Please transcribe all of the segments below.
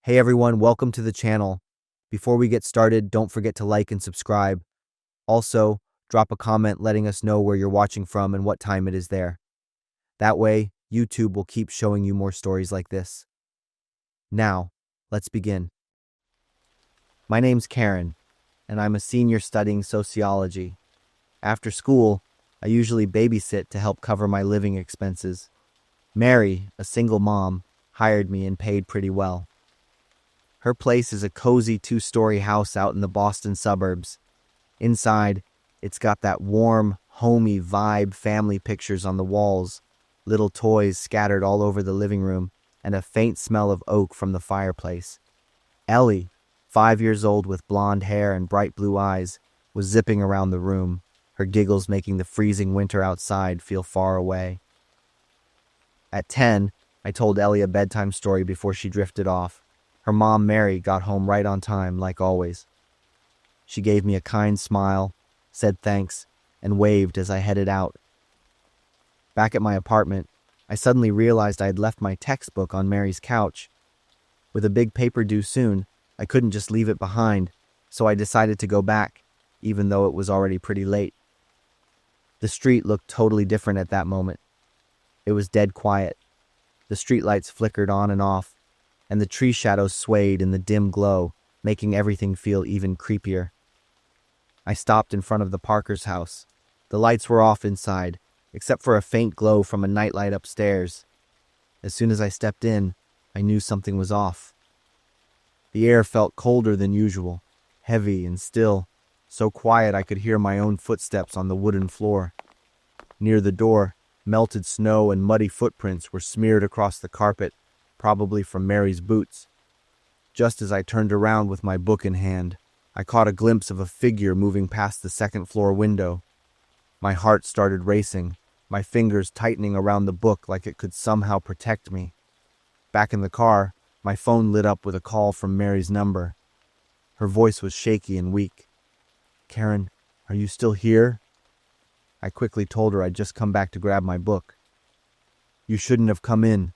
Hey everyone, welcome to the channel. Before we get started, don't forget to like and subscribe. Also, drop a comment letting us know where you're watching from and what time it is there. That way, YouTube will keep showing you more stories like this. Now, let's begin. My name's Karen, and I'm a senior studying sociology. After school, I usually babysit to help cover my living expenses. Mary, a single mom, hired me and paid pretty well. Her place is a cozy two-story house out in the Boston suburbs. Inside, it's got that warm, homey vibe, family pictures on the walls, little toys scattered all over the living room, and a faint smell of oak from the fireplace. Ellie, 5 years old with blonde hair and bright blue eyes, was zipping around the room, her giggles making the freezing winter outside feel far away. At 10, I told Ellie a bedtime story before she drifted off. Her mom, Mary, got home right on time, like always. She gave me a kind smile, said thanks, and waved as I headed out. Back at my apartment, I suddenly realized I had left my textbook on Mary's couch. With a big paper due soon, I couldn't just leave it behind, so I decided to go back, even though it was already pretty late. The street looked totally different at that moment. It was dead quiet. The streetlights flickered on and off, and the tree shadows swayed in the dim glow, making everything feel even creepier. I stopped in front of the Parkers' house. The lights were off inside, except for a faint glow from a nightlight upstairs. As soon as I stepped in, I knew something was off. The air felt colder than usual, heavy and still, so quiet I could hear my own footsteps on the wooden floor. Near the door, melted snow and muddy footprints were smeared across the carpet, probably from Mary's boots. Just as I turned around with my book in hand, I caught a glimpse of a figure moving past the second-floor window. My heart started racing, my fingers tightening around the book like it could somehow protect me. Back in the car, my phone lit up with a call from Mary's number. Her voice was shaky and weak. "Karen, are you still here?" I quickly told her I'd just come back to grab my book. "You shouldn't have come in."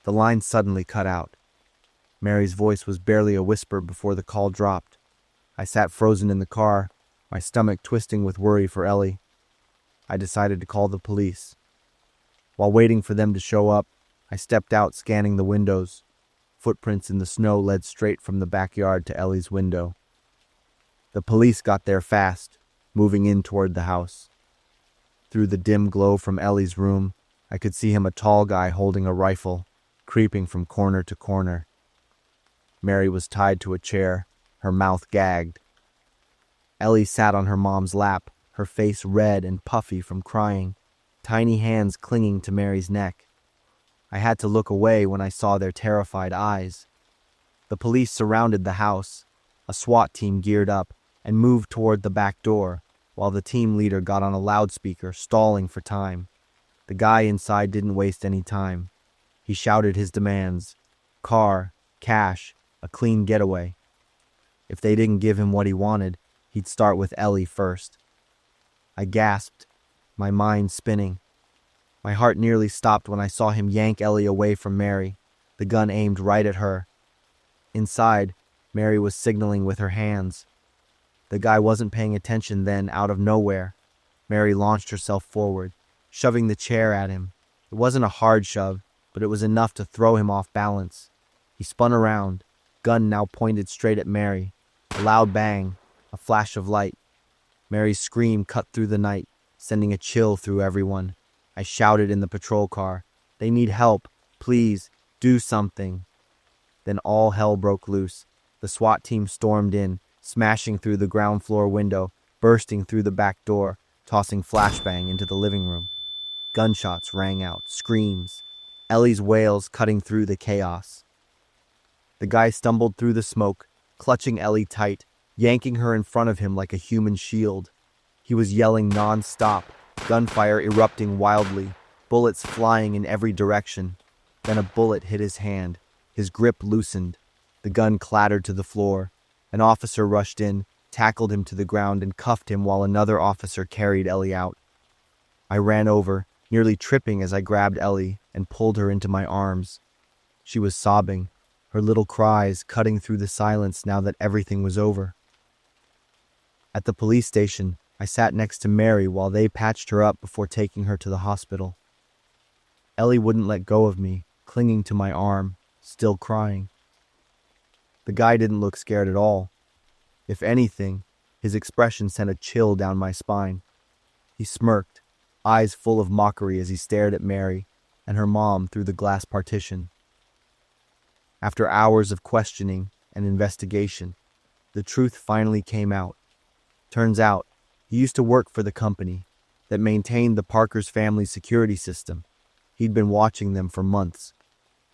The line suddenly cut out. Mary's voice was barely a whisper before the call dropped. I sat frozen in the car, my stomach twisting with worry for Ellie. I decided to call the police. While waiting for them to show up, I stepped out scanning the windows. Footprints in the snow led straight from the backyard to Ellie's window. The police got there fast, moving in toward the house. Through the dim glow from Ellie's room, I could see him, a tall guy holding a rifle, creeping from corner to corner. Mary was tied to a chair, her mouth gagged. Ellie sat on her mom's lap, her face red and puffy from crying, tiny hands clinging to Mary's neck. I had to look away when I saw their terrified eyes. The police surrounded the house. A SWAT team geared up and moved toward the back door, while the team leader got on a loudspeaker, stalling for time. The guy inside didn't waste any time. He shouted his demands: car, cash, a clean getaway. If they didn't give him what he wanted, he'd start with Ellie first. I gasped, my mind spinning. My heart nearly stopped when I saw him yank Ellie away from Mary, the gun aimed right at her. Inside, Mary was signaling with her hands. The guy wasn't paying attention then. Out of nowhere, Mary launched herself forward, shoving the chair at him. It wasn't a hard shove, but it was enough to throw him off balance. He spun around, gun now pointed straight at Mary. A loud bang, a flash of light. Mary's scream cut through the night, sending a chill through everyone. I shouted in the patrol car, "They need help. Please, do something." Then all hell broke loose. The SWAT team stormed in, smashing through the ground floor window, bursting through the back door, tossing flashbang into the living room. Gunshots rang out, screams, Ellie's wails cutting through the chaos. The guy stumbled through the smoke, clutching Ellie tight, yanking her in front of him like a human shield. He was yelling non-stop, gunfire erupting wildly, bullets flying in every direction. Then a bullet hit his hand. His grip loosened. The gun clattered to the floor. An officer rushed in, tackled him to the ground, and cuffed him while another officer carried Ellie out. I ran over, nearly tripping as I grabbed Ellie and pulled her into my arms. She was sobbing, her little cries cutting through the silence now that everything was over. At the police station, I sat next to Mary while they patched her up before taking her to the hospital. Ellie wouldn't let go of me, clinging to my arm, still crying. The guy didn't look scared at all. If anything, his expression sent a chill down my spine. He smirked, eyes full of mockery as he stared at Mary and her mom through the glass partition. After hours of questioning and investigation, the truth finally came out. Turns out, he used to work for the company that maintained the Parkers family security system. He'd been watching them for months.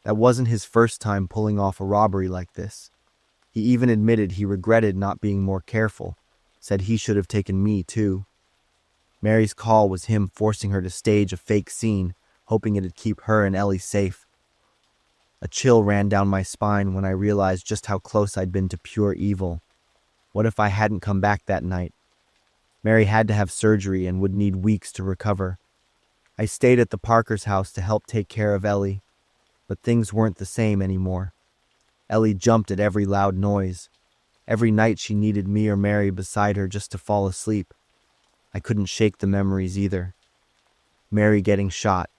That wasn't his first time pulling off a robbery like this. He even admitted he regretted not being more careful, said he should have taken me too. Mary's call was him forcing her to stage a fake scene, hoping it'd keep her and Ellie safe. A chill ran down my spine when I realized just how close I'd been to pure evil. What if I hadn't come back that night? Mary had to have surgery and would need weeks to recover. I stayed at the Parkers' house to help take care of Ellie, but things weren't the same anymore. Ellie jumped at every loud noise. Every night she needed me or Mary beside her just to fall asleep. I couldn't shake the memories either. Mary getting shot,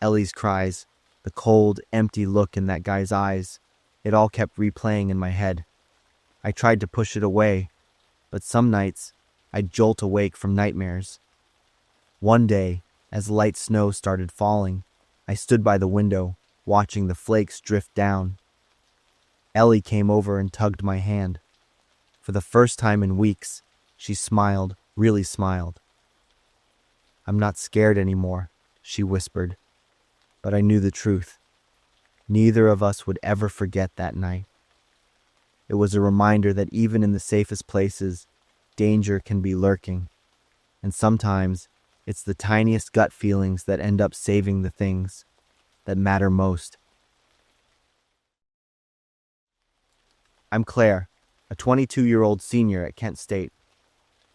Ellie's cries, the cold, empty look in that guy's eyes. It all kept replaying in my head. I tried to push it away, but some nights I'd jolt awake from nightmares. One day, as light snow started falling, I stood by the window, watching the flakes drift down. Ellie came over and tugged my hand. For the first time in weeks, she smiled, really smiled. "I'm not scared anymore," she whispered. But I knew the truth. Neither of us would ever forget that night. It was a reminder that even in the safest places, danger can be lurking. And sometimes, it's the tiniest gut feelings that end up saving the things that matter most. I'm Claire, a 22-year-old senior at Kent State.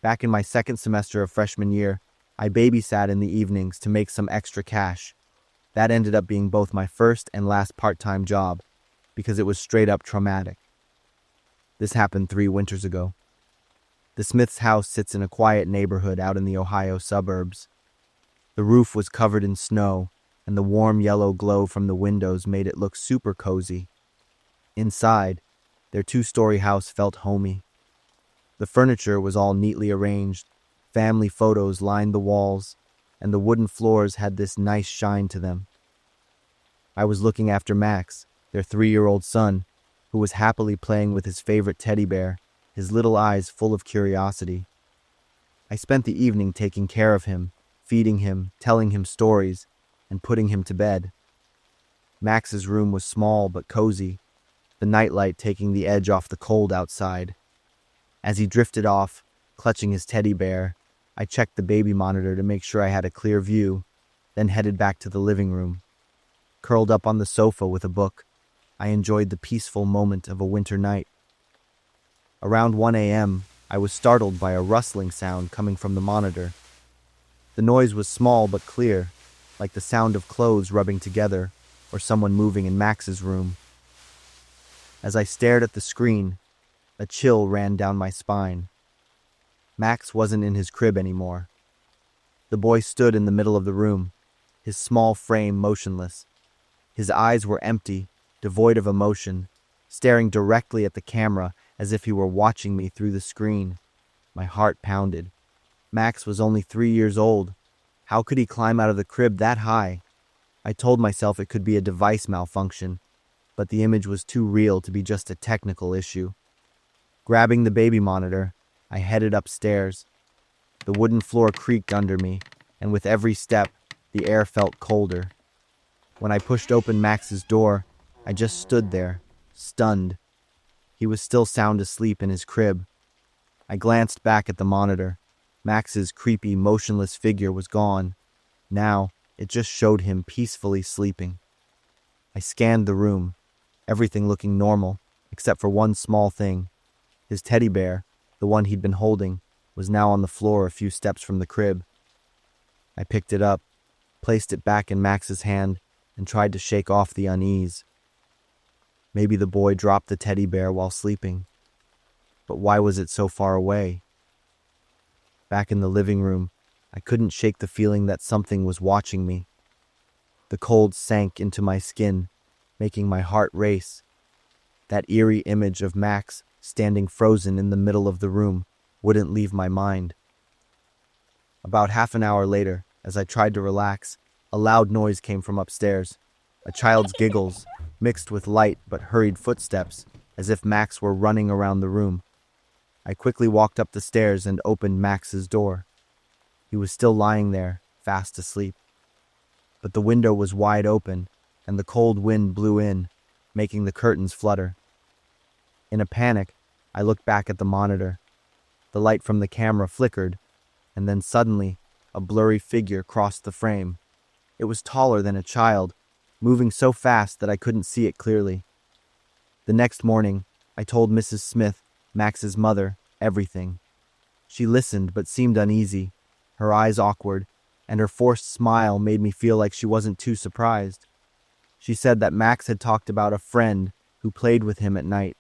Back in my second semester of freshman year, I babysat in the evenings to make some extra cash. That ended up being both my first and last part-time job, because it was straight up traumatic. This happened 3 winters ago. The Smith's house sits in a quiet neighborhood out in the Ohio suburbs. The roof was covered in snow, and the warm yellow glow from the windows made it look super cozy. Inside, their 2-story house felt homey. The furniture was all neatly arranged, family photos lined the walls, and the wooden floors had this nice shine to them. I was looking after Max, their 3-year-old son, who was happily playing with his favorite teddy bear, his little eyes full of curiosity. I spent the evening taking care of him, feeding him, telling him stories, and putting him to bed. Max's room was small but cozy, the nightlight taking the edge off the cold outside. As he drifted off, clutching his teddy bear, I checked the baby monitor to make sure I had a clear view, then headed back to the living room. Curled up on the sofa with a book, I enjoyed the peaceful moment of a winter night. Around 1 a.m., I was startled by a rustling sound coming from the monitor. The noise was small but clear, like the sound of clothes rubbing together or someone moving in Max's room. As I stared at the screen, a chill ran down my spine. Max wasn't in his crib anymore. The boy stood in the middle of the room, his small frame motionless. His eyes were empty, devoid of emotion, staring directly at the camera as if he were watching me through the screen. My heart pounded. Max was only 3 years old. How could he climb out of the crib that high? I told myself it could be a device malfunction, but the image was too real to be just a technical issue. Grabbing the baby monitor, I headed upstairs. The wooden floor creaked under me, and with every step, the air felt colder. When I pushed open Max's door, I just stood there, stunned. He was still sound asleep in his crib. I glanced back at the monitor. Max's creepy, motionless figure was gone. Now, it just showed him peacefully sleeping. I scanned the room, everything looking normal, except for one small thing. His teddy bear, the one he'd been holding, was now on the floor a few steps from the crib. I picked it up, placed it back in Max's hand, and tried to shake off the unease. Maybe the boy dropped the teddy bear while sleeping. But why was it so far away? Back in the living room, I couldn't shake the feeling that something was watching me. The cold sank into my skin, making my heart race. That eerie image of Max standing frozen in the middle of the room wouldn't leave my mind. About half an hour later, as I tried to relax, a loud noise came from upstairs. A child's giggles, mixed with light but hurried footsteps, as if Max were running around the room. I quickly walked up the stairs and opened Max's door. He was still lying there, fast asleep. But the window was wide open, and the cold wind blew in, making the curtains flutter. In a panic, I looked back at the monitor. The light from the camera flickered, and then suddenly, a blurry figure crossed the frame. It was taller than a child, moving so fast that I couldn't see it clearly. The next morning, I told Mrs. Smith, Max's mother, everything. She listened but seemed uneasy, her eyes awkward, and her forced smile made me feel like she wasn't too surprised. She said that Max had talked about a friend who played with him at night.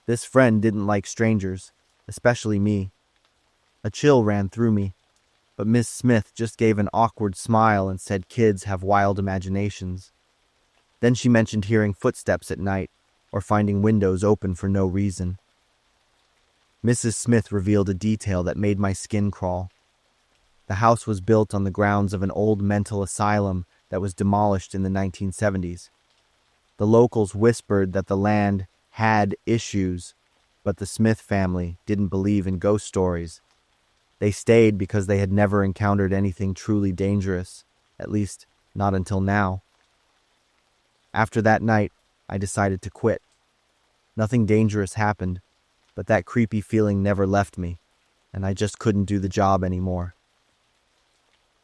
This friend didn't like strangers, especially me. A chill ran through me, but Miss Smith just gave an awkward smile and said kids have wild imaginations. Then she mentioned hearing footsteps at night or finding windows open for no reason. Mrs. Smith revealed a detail that made my skin crawl. The house was built on the grounds of an old mental asylum that was demolished in the 1970s. The locals whispered that the land had issues, but the Smith family didn't believe in ghost stories. They stayed because they had never encountered anything truly dangerous, at least not until now. After that night, I decided to quit. Nothing dangerous happened, but that creepy feeling never left me, and I just couldn't do the job anymore.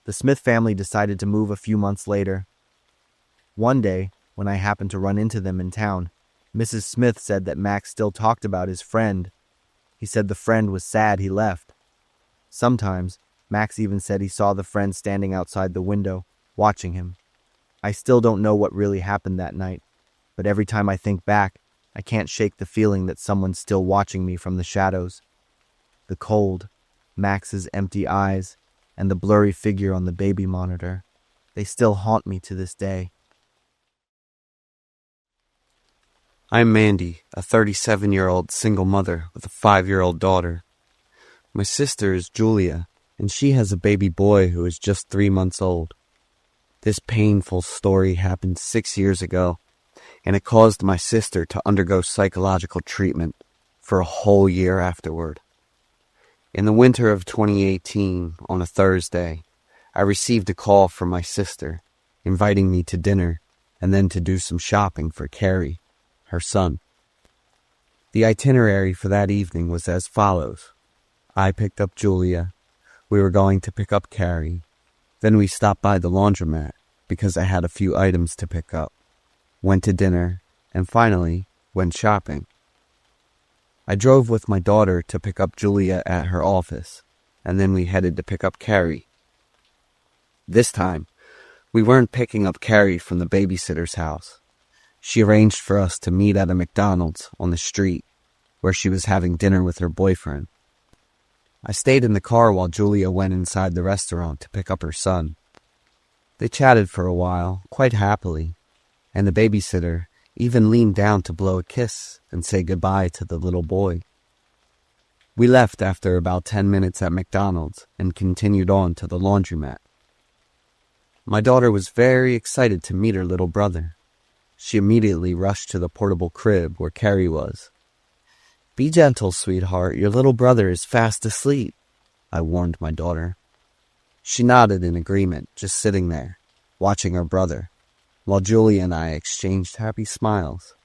The Smith family decided to move a few months later. One day, when I happened to run into them in town, Mrs. Smith said that Max still talked about his friend. He said the friend was sad he left. Sometimes, Max even said he saw the friend standing outside the window, watching him. I still don't know what really happened that night, but every time I think back, I can't shake the feeling that someone's still watching me from the shadows. The cold, Max's empty eyes, and the blurry figure on the baby monitor, they still haunt me to this day. I'm Mandy, a 37-year-old single mother with a 5-year-old daughter. My sister is Julia, and she has a baby boy who is just 3 months old. This painful story happened 6 years ago, and it caused my sister to undergo psychological treatment for a whole year afterward. In the winter of 2018, on a Thursday, I received a call from my sister, inviting me to dinner and then to do some shopping for Carrie, her son. The itinerary for that evening was as follows. I picked up Julia. We were going to pick up Carrie. Then we stopped by the laundromat because I had a few items to pick up, went to dinner, and finally went shopping. I drove with my daughter to pick up Julia at her office, and then we headed to pick up Carrie. This time, we weren't picking up Carrie from the babysitter's house. She arranged for us to meet at a McDonald's on the street, where she was having dinner with her boyfriend. I stayed in the car while Julia went inside the restaurant to pick up her son. They chatted for a while, quite happily, and the babysitter even leaned down to blow a kiss and say goodbye to the little boy. We left after about 10 minutes at McDonald's and continued on to the laundromat. My daughter was very excited to meet her little brother. She immediately rushed to the portable crib where Carrie was. "Be gentle, sweetheart. Your little brother is fast asleep," I warned my daughter. She nodded in agreement, just sitting there, watching her brother, while Julia and I exchanged happy smiles.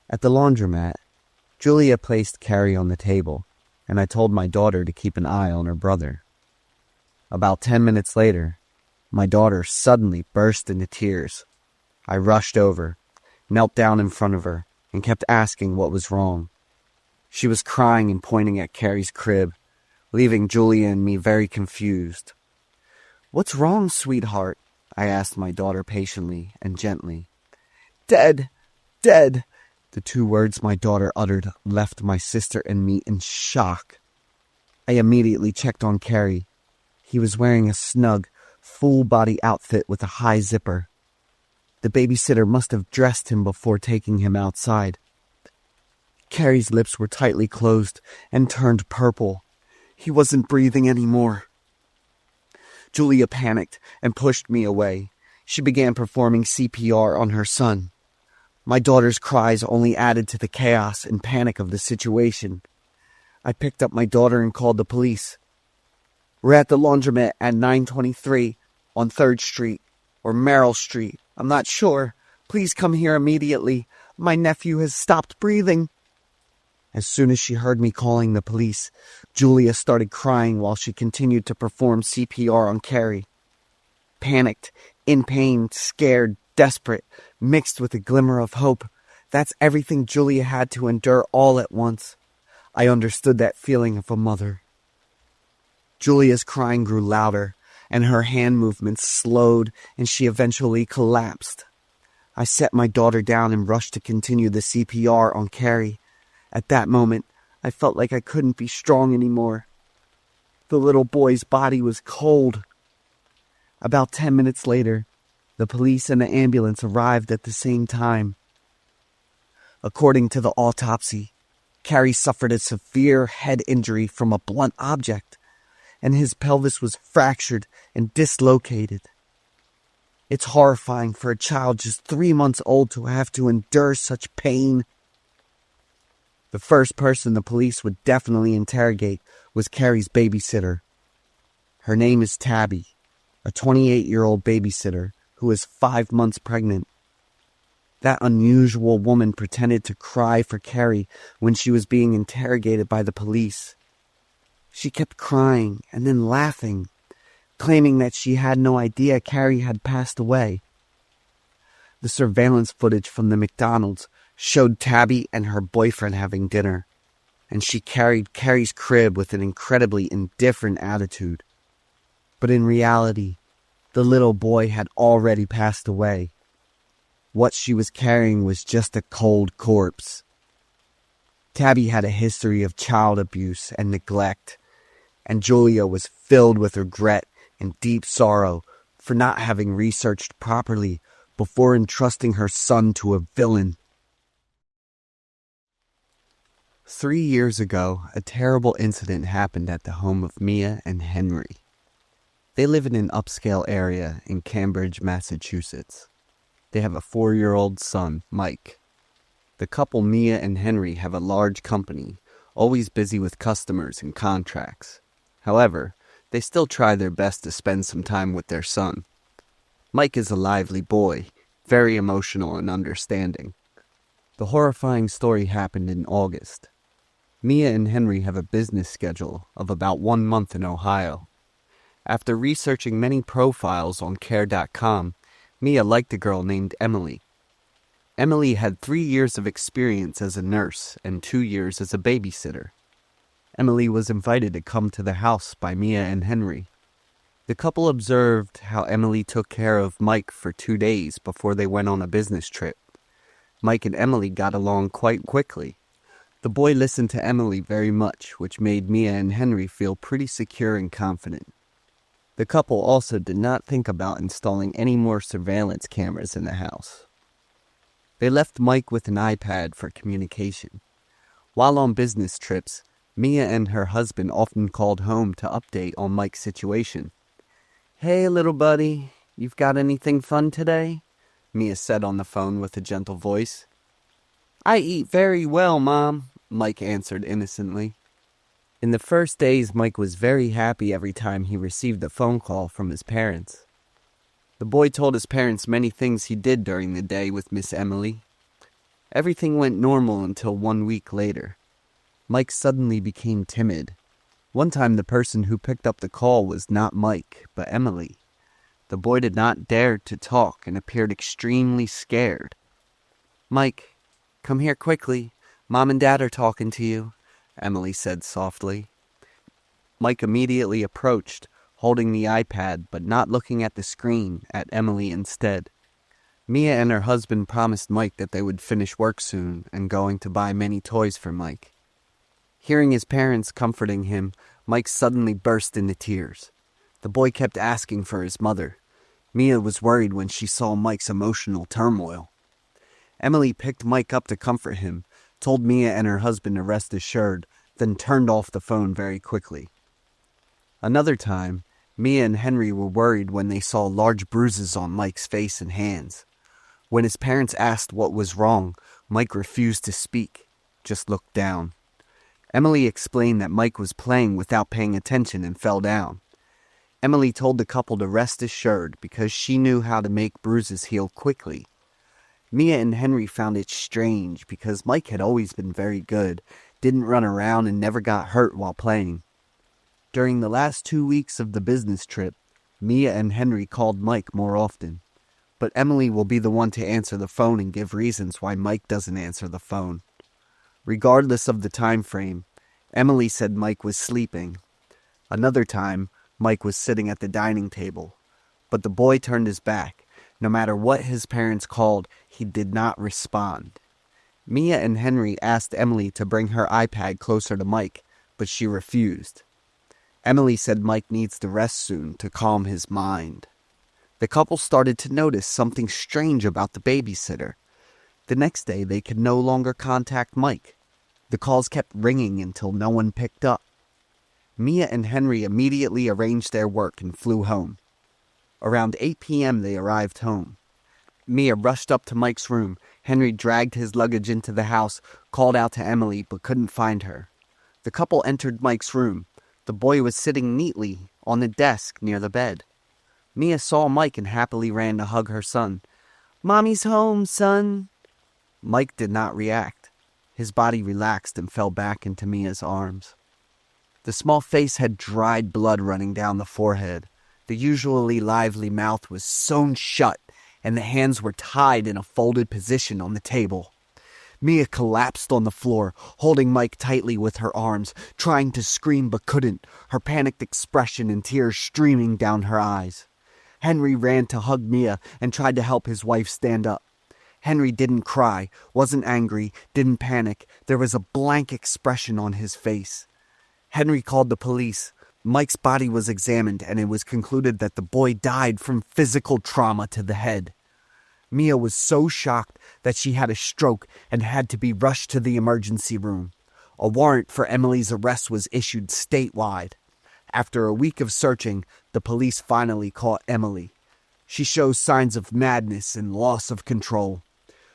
At the laundromat, Julia placed Carrie on the table, and I told my daughter to keep an eye on her brother. About 10 minutes later, my daughter suddenly burst into tears. I rushed over, knelt down in front of her, and kept asking what was wrong. She was crying and pointing at Carrie's crib, leaving Julia and me very confused. "What's wrong, sweetheart?" I asked my daughter patiently and gently. "Dead," dead. The two words my daughter uttered left my sister and me in shock. I immediately checked on Carrie. He was wearing a snug, full-body outfit with a high zipper. The babysitter must have dressed him before taking him outside. Carrie's lips were tightly closed and turned purple. He wasn't breathing anymore. Julia panicked and pushed me away. She began performing CPR on her son. My daughter's cries only added to the chaos and panic of the situation. I picked up my daughter and called the police. We're at the laundromat at 923 on 3rd Street or Merrill Street. I'm not sure. Please come here immediately. My nephew has stopped breathing. As soon as she heard me calling the police, Julia started crying while she continued to perform CPR on Carrie. Panicked, in pain, scared, desperate, mixed with a glimmer of hope. That's everything Julia had to endure all at once. I understood that feeling of a mother. Julia's crying grew louder, and her hand movements slowed, and she eventually collapsed. I set my daughter down and rushed to continue the CPR on Carrie. At that moment, I felt like I couldn't be strong anymore. The little boy's body was cold. About 10 minutes later, the police and the ambulance arrived at the same time. According to the autopsy, Carrie suffered a severe head injury from a blunt object, and his pelvis was fractured and dislocated. It's horrifying for a child just 3 months old to have to endure such pain. The first person the police would definitely interrogate was Carrie's babysitter. Her name is Tabby, a 28-year-old babysitter who is 5 months pregnant. That unusual woman pretended to cry for Carrie when she was being interrogated by the police. She kept crying and then laughing, claiming that she had no idea Carrie had passed away. The surveillance footage from the McDonald's showed Tabby and her boyfriend having dinner, and she carried Carrie's crib with an incredibly indifferent attitude. But in reality, the little boy had already passed away. What she was carrying was just a cold corpse. Tabby had a history of child abuse and neglect, and Julia was filled with regret and deep sorrow for not having researched properly before entrusting her son to a villain. 3 years ago, a terrible incident happened at the home of Mia and Henry. They live in an upscale area in Cambridge, Massachusetts. They have a 4-year-old son, Mike. The couple, Mia and Henry, have a large company, always busy with customers and contracts. However, they still try their best to spend some time with their son. Mike is a lively boy, very emotional and understanding. The horrifying story happened in August. Mia and Henry have a business schedule of about 1 month in Ohio. After researching many profiles on Care.com, Mia liked a girl named Emily. Emily had 3 years of experience as a nurse and 2 years as a babysitter. Emily was invited to come to the house by Mia and Henry. The couple observed how Emily took care of Mike for 2 days before they went on a business trip. Mike and Emily got along quite quickly. The boy listened to Emily very much, which made Mia and Henry feel pretty secure and confident. The couple also did not think about installing any more surveillance cameras in the house. They left Mike with an iPad for communication. While on business trips, Mia and her husband often called home to update on Mike's situation. "Hey, little buddy, you've got anything fun today?" Mia said on the phone with a gentle voice. "I eat very well, Mom," Mike answered innocently. In the first days, Mike was very happy every time he received a phone call from his parents. The boy told his parents many things he did during the day with Miss Emily. Everything went normal until 1 week later. Mike suddenly became timid. One time the person who picked up the call was not Mike, but Emily. The boy did not dare to talk and appeared extremely scared. "Mike, come here quickly. Mom and Dad are talking to you," Emily said softly. Mike immediately approached, holding the iPad but not looking at the screen, at Emily instead. Mia and her husband promised Mike that they would finish work soon and going to buy many toys for Mike. Hearing his parents comforting him, Mike suddenly burst into tears. The boy kept asking for his mother. Mia was worried when she saw Mike's emotional turmoil. Emily picked Mike up to comfort him, told Mia and her husband to rest assured, then turned off the phone very quickly. Another time, Mia and Henry were worried when they saw large bruises on Mike's face and hands. When his parents asked what was wrong, Mike refused to speak, just looked down. Emily explained that Mike was playing without paying attention and fell down. Emily told the couple to rest assured because she knew how to make bruises heal quickly. Mia and Henry found it strange because Mike had always been very good, didn't run around and never got hurt while playing. During the last 2 weeks of the business trip, Mia and Henry called Mike more often. But Emily will be the one to answer the phone and give reasons why Mike doesn't answer the phone. Regardless of the time frame, Emily said Mike was sleeping. Another time, Mike was sitting at the dining table, but the boy turned his back. No matter what his parents called, he did not respond. Mia and Henry asked Emily to bring her iPad closer to Mike, but she refused. Emily said Mike needs to rest soon to calm his mind. The couple started to notice something strange about the babysitter. The next day, they could no longer contact Mike. The calls kept ringing until no one picked up. Mia and Henry immediately arranged their work and flew home. Around 8 p.m. they arrived home. Mia rushed up to Mike's room. Henry dragged his luggage into the house, called out to Emily, but couldn't find her. The couple entered Mike's room. The boy was sitting neatly on the desk near the bed. Mia saw Mike and happily ran to hug her son. "Mommy's home, son." Mike did not react. His body relaxed and fell back into Mia's arms. The small face had dried blood running down the forehead. The usually lively mouth was sewn shut, and the hands were tied in a folded position on the table. Mia collapsed on the floor, holding Mike tightly with her arms, trying to scream but couldn't, her panicked expression and tears streaming down her eyes. Henry ran to hug Mia and tried to help his wife stand up. Henry didn't cry, wasn't angry, didn't panic. There was a blank expression on his face. Henry called the police. Mike's body was examined, and it was concluded that the boy died from physical trauma to the head. Mia was so shocked that she had a stroke and had to be rushed to the emergency room. A warrant for Emily's arrest was issued statewide. After a week of searching, the police finally caught Emily. She shows signs of madness and loss of control.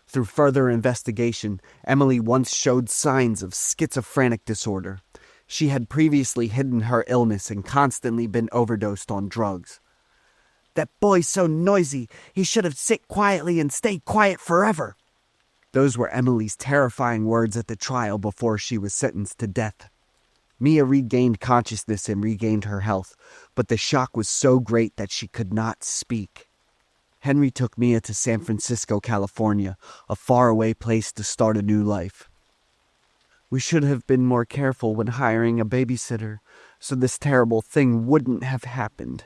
Through further investigation, Emily once showed signs of schizophrenic disorder. She had previously hidden her illness and constantly been overdosed on drugs. "That boy's so noisy, he should have sit quietly and stayed quiet forever." Those were Emily's terrifying words at the trial before she was sentenced to death. Mia regained consciousness and regained her health, but the shock was so great that she could not speak. Henry took Mia to San Francisco, California, a faraway place to start a new life. "We should have been more careful when hiring a babysitter, so this terrible thing wouldn't have happened,"